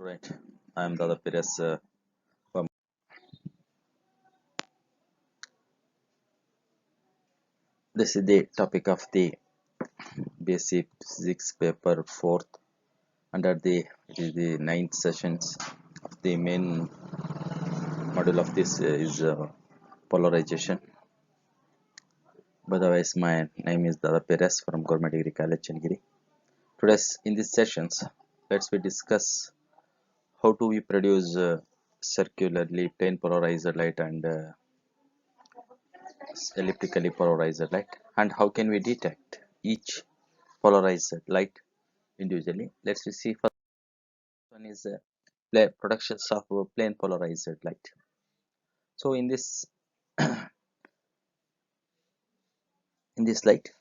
Student, I am Dada Pires. From This is the topic of the basic physics paper fourth under the it is the ninth sessions of the main module of this is polarization. Otherwise, my name is Dada Pires from Government Degree College, Chennagiri. Today's in these sessions, let's we discuss how do we produce circularly plane polarized light and elliptically polarized light, and how can we detect each polarized light individually. Let's see. First one is productions of plane polarized light. So in this light,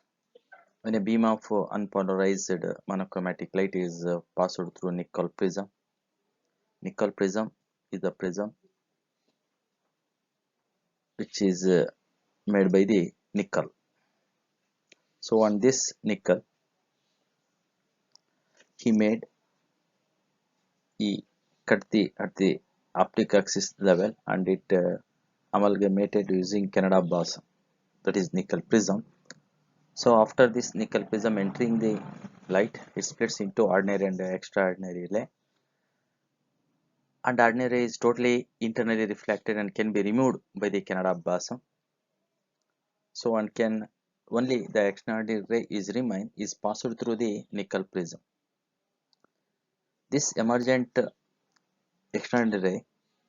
when a beam of unpolarized monochromatic light is passed through nickel prism is the prism which is made by the nickel. So on this nickel, he cut the at the optic axis level and it amalgamated using Canada boson, that is nickel prism. So after this nickel prism entering the light, it splits into ordinary and extraordinary ray, and ordinary ray is totally internally reflected and can be removed by the Canada boson. So one can only the extraordinary ray is passed through the nickel prism. This emergent extraordinary ray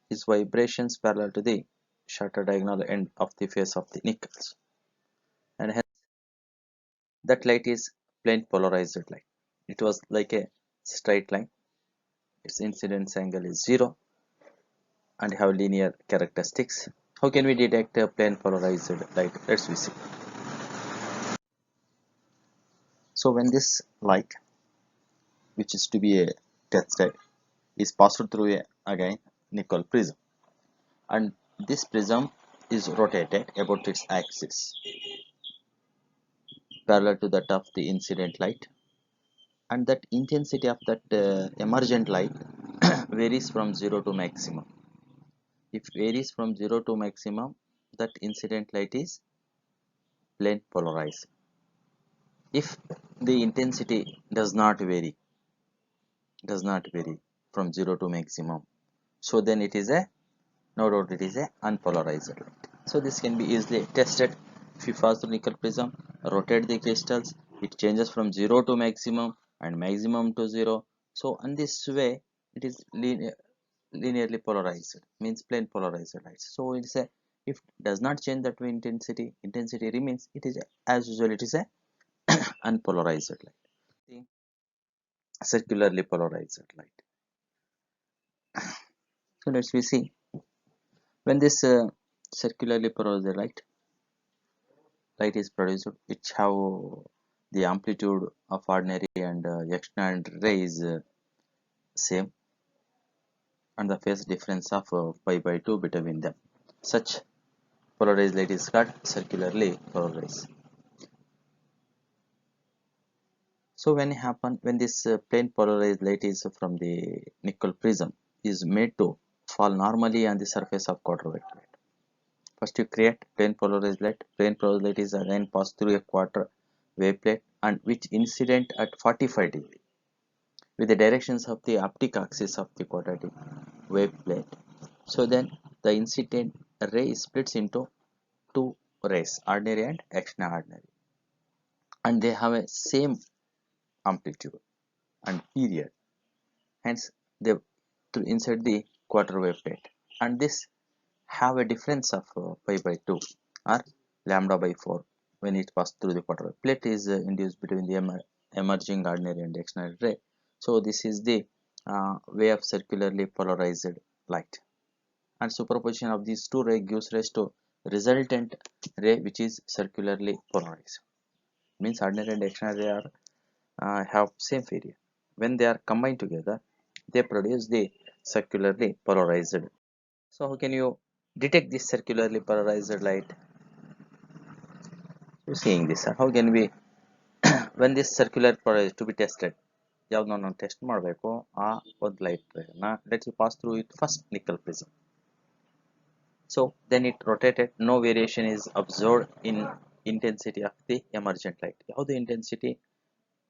is vibrations parallel to the shorter diagonal end of the face of the nickels, and hence that light is plane polarized light. It was like a straight line. Its incidence angle is 0 and have linear characteristics. How can we detect a plane polarized light? Let's see. So when this light, which is to be a tested, is passed through again nickel prism, and this prism is rotated about its axis parallel to that of the incident light, and that intensity of that emergent light varies from 0 to maximum. If varies from 0 to maximum, that incident light is plane polarized. If the intensity does not vary from 0 to maximum, so then it is a no doubt it is a unpolarized light. So this can be easily tested. If you pass through nickel prism, rotate the crystals, it changes from 0 to maximum and maximum to 0. So in this way it is linearly polarized, means plane polarized light. So it is a, if does not change that intensity remains, it is as usual, it is a unpolarized light. The circularly polarized light. So let's we see when this circularly polarized light is produced, which have the amplitude of ordinary and external ray is same, and the phase difference of pi by 2 between them. Such polarized light is called circularly polarized. So when this plane polarized light is from the nickel prism is made to fall normally on the surface of quarter wave plate. First you create plane polarized light. Plane polarized light is again passed through a quarter wave plate and which incident at 45 degree with the directions of the optic axis of the quadratic wave plate. So then the incident ray splits into two rays, ordinary and extraordinary, and they have a same amplitude and period. Hence they to inside the quarter wave plate, and this have a difference of pi by 2 or lambda by 4 when it passes through the quarter wave plate is induced between the emerging ordinary and external ray. So this is the way of circularly polarized light, and superposition of these two rays gives rise to resultant ray which is circularly polarized. Means ordinary and external ray are have same area. When they are combined together, they produce the circularly polarized. So how can you detect this circularly polarized light? So seeing this, how can we when this circular polarized to be tested? ಯಾವ್ದನ್ನ ನಾವು test ಮಾಡಬೇಕು ಆ ಒಂದು light ರೇನ let's pass through it first Nicol prism. So then it rotated, no variation is observed in intensity of the emergent light. ಯಾವುದೇ intensity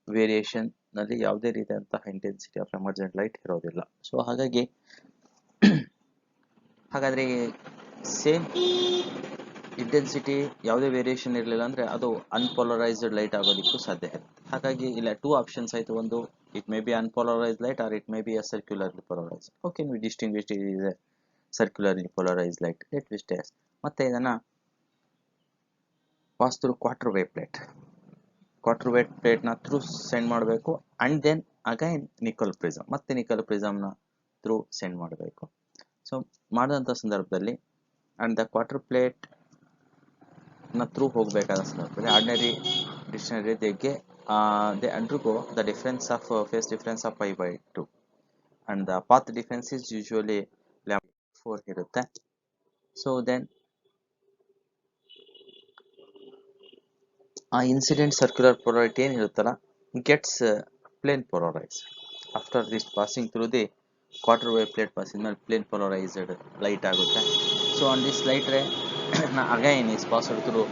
variation ನಲ್ಲಿ ಯಾವುದೇ ರೀತಿಯಂತಹ ಇಂಟೆನ್ಸಿಟಿ ಆಫ್ ಎಮರ್ಜೆಂಟ್ ಲೈಟ್ ಇರೋದಿಲ್ಲ. ಸೊ ಹಾಗಾದ್ರೆ ಸೇಮ್ ಇಂಟೆನ್ಸಿಟಿ ಯಾವುದೇ variation ಇರಲಿಲ್ಲ ಅಂದ್ರೆ ಅದು ಅನ್ಪೋಲರೈಸ್ಡ್ ಲೈಟ್ ಆಗೋದಕ್ಕೂ ಸಾಧ್ಯ ಇರುತ್ತೆ. ಹಾಗಾಗಿ ಇಲ್ಲ ಟೂ ಆಪ್ಷನ್ಸ್ ಆಯ್ತು. ಒಂದು it may be unpolarised light or it may be a circularly polarised. Okay, we distinguish it is a circularly polarised light. Let we test. ಮತ್ತೆ ಇದನ್ನ pass through quarter wave plate ನ through send ಮಾಡಬೇಕು and then again Nicol prism, ಮತ್ತೆ Nicol prism ನ through send ಮಾಡಬೇಕು. So ಮಾಡಿದಂಥ ಸಂದರ್ಭದಲ್ಲಿ and the quarter plate ನ ಥ್ರೂ ಹೋಗಬೇಕಾದ ಸಂದರ್ಭದಲ್ಲಿ ordinary dictionary they undergo the difference of face difference of 5/2 and the path difference is usually 4 ಇರುತ್ತೆ. So then ಆ ಇನ್ಸಿಡೆಂಟ್ ಸರ್ಕ್ಯುಲರ್ ಪೊಲಾರಿಟಿ ಏನಿರುತ್ತಲ್ಲ gets plane polarise after this passing through the quarter wave plate passing ಮೇಲೆ plane polarised light ಆಗುತ್ತೆ. So on this light ray again is passed through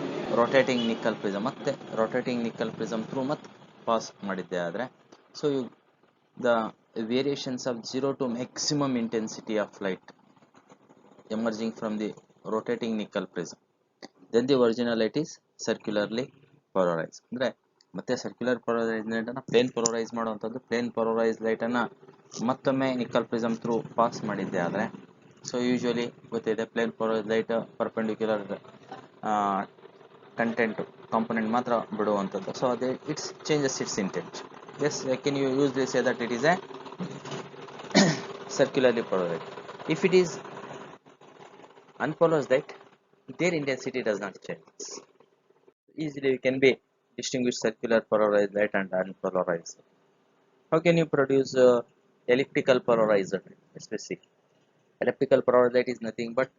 rotating Nicol prism, ಮತ್ತೆ rotating Nicol prism through ಮತ್ತೆ pass ಮಾಡಿದ್ದೆ ಆದರೆ so the variations of 0 to maximum intensity of light emerging from the rotating nickel prism, then the original light is circularly polarized. ಅಂದ್ರೆ ಮತ್ತೆ circular polarise light ಅನ್ನ plane polarise ಮಾಡುವಂಥದ್ದು. Plane polarise light ಅನ್ನ ಮತ್ತೊಮ್ಮೆ Nicol prism through pass ಮಾಡಿದ್ದೆ ಆದರೆ so usually ಗೊತ್ತಿದೆ plane polarise light perpendicular content component ಮಾತ್ರ ಬಿಡುವಂಥದ್ದು. ಸೊ ಅದೇ it's changes it's intent. Yes can you use this say that it is a circularly polarized. If it is unpolarized light, their intensity does not change. Easily we can be distinguish circular polarized light and unpolarized. How can you produce elliptical polarized light? Especially elliptical polarized light is nothing but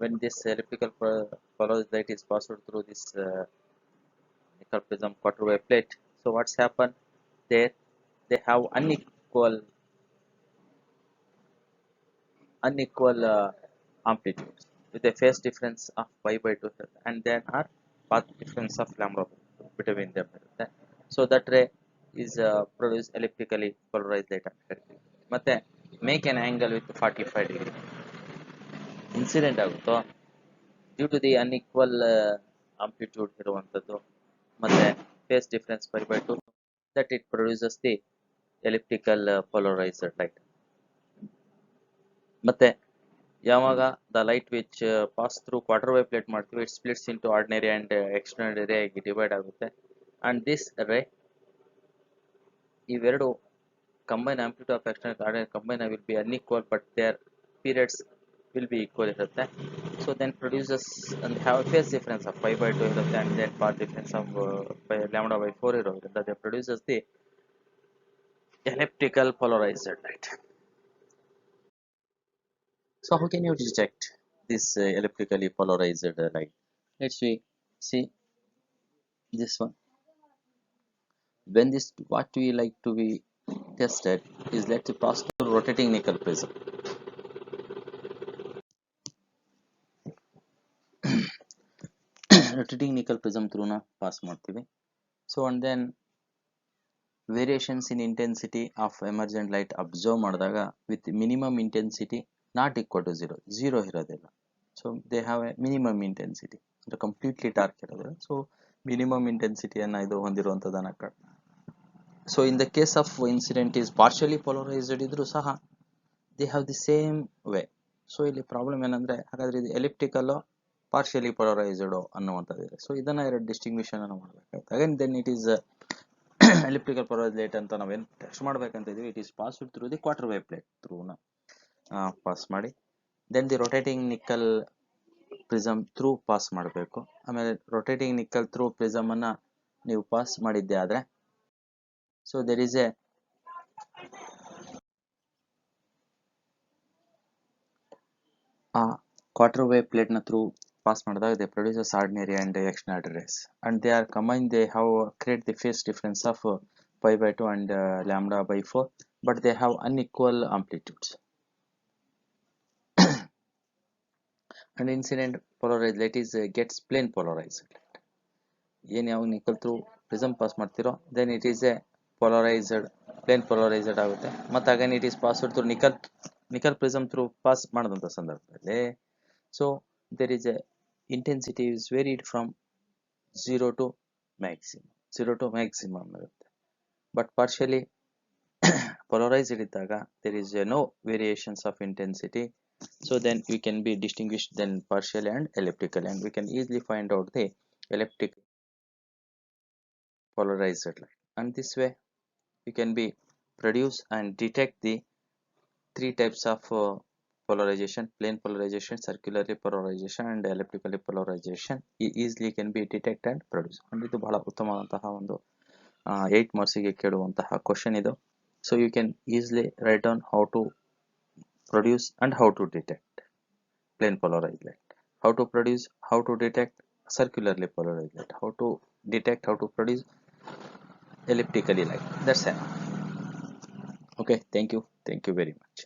when this elliptical polarized light is passed through this nickel prism quarter wave plate. So what's happened there? They have unequal amplitudes with a phase difference of pi/2 and then are path difference of lambda between them. So that ray is produce elliptically polarized light. ಮತ್ತೆ make an angle with 45 degree incident ಆಗುತ್ತೋ due to the unequal amplitude ಇರುವಂಥದ್ದು ಮತ್ತೆ phase difference pi/2 that it produces the elliptical polarized light. ಮತ್ತೆ ಯಾವಾಗ the light which pass through quarter wave plate ಮಾಡ್ತೀವಿ it splits into ordinary and extraordinary ray ಆಗಿ divide ಆಗುತ್ತೆ. And this ray ಇವೆರಡು combine amplitude of external combine will be unequal but their periods will be equal ಇರುತ್ತೆ. So then produces and have phase difference of 5/2 ಇರುತ್ತೆ and then path difference of λ/4 ಇರೋದ್ರಿಂದ they produces the elliptical polarised light. So how can you detect this elliptically polarized light? Let's see this one. When this what we like to be tested is let's pass through rotating nickel prism. Rotating nickel prism through na pass ಮಾಡ್ತೀವಿ. So and then variations in intensity of emergent light observe ಮಾಡಿದಾಗ with minimum intensity not equal to 0 ಇರೋದಿಲ್ಲ. So they have a minimum intensity ಅಂದರೆ completely dark ಇರೋದಿಲ್ಲ. So minimum ಇಂಟೆನ್ಸಿಟಿಯನ್ನು ಇದು ಹೊಂದಿರುವಂಥದ್ದನ್ನು so in the case of incident is partially polarised ಇದ್ರೂ ಸಹ they have the same way. So ಇಲ್ಲಿ problem ಏನಂದರೆ ಹಾಗಾದರೆ ಇದು ಎಲಿಪ್ಟಿಕಲ್ಲೋ ಪಾರ್ಷಿಯಲಿ ಪೊಲರೈಸ್ಡೋ ಅನ್ನುವಂಥದ್ದಿದೆ. ಸೊ ಇದನ್ನು ಎರಡು ಡಿಸ್ಟಿಂಗ್ವಿಷನ್ ಅನ್ನು ಮಾಡಬೇಕಾಗುತ್ತೆ. Again then it is elliptical polarised light ಅಂತ ನಾವೇನು ಟೆಸ್ಟ್ ಮಾಡ್ಬೇಕಂತ ಇದೀವಿ it is passed through the quarter wave plate ಥ್ರೂನ ಪಾಸ್ ಮಾಡಿ then the rotating Nicol prism through pass ಮಾಡಬೇಕು. ಆಮೇಲೆ ರೊಟೇಟಿಂಗ್ ನಿಕ್ಕಲ್ ಥ್ರೂ ಪ್ರಿಸಮ್ ಅನ್ನ ನೀವು ಪಾಸ್ ಮಾಡಿದ್ದೆ ಆದರೆ so there is a quarter wave plate ನ ಥ್ರೂ ಪಾಸ್ ಮಾಡಿದಾಗ they produces ordinary and extraordinary rays and they are combine they have create the phase difference of pi by 2 and lambda by 4, but they have unequal amplitudes. And incident polarized light is gets plane polarized. ಏನು ಯಾವ Nicol through prism pass ಮಾಡ್ತಿರೋ then it is a polarised plane polarised ಆಗುತ್ತೆ. ಮತ್ತು again it is passed through Nicol prism through pass ಮಾಡಿದಂಥ ಸಂದರ್ಭದಲ್ಲಿ so there is a intensity is varied from 0 to maximum ಇರುತ್ತೆ. But partially polarized ಇದ್ದಾಗ there is no variations of intensity, so then we can be distinguished then partial and elliptical, and we can easily find out the elliptic polarized light. And this way you can be produce and detect the three types of polarization: plane polarization, circularly polarization and elliptically polarization. Easily can be detect and produce. And ಇದು ಬಹಳ ಉತ್ತಮವಾದಂತಹ ಒಂದು 8 ಮಾರ್ಕ್ಸಿಗೆ ಕೇಳುವಂತಹ question ಇದು. So you can easily write down how to produce and how to detect plane polarized light, how to produce, how to detect circularly polarized light, how to detect, how to produce elliptically light. That's it. Okay, thank you very much.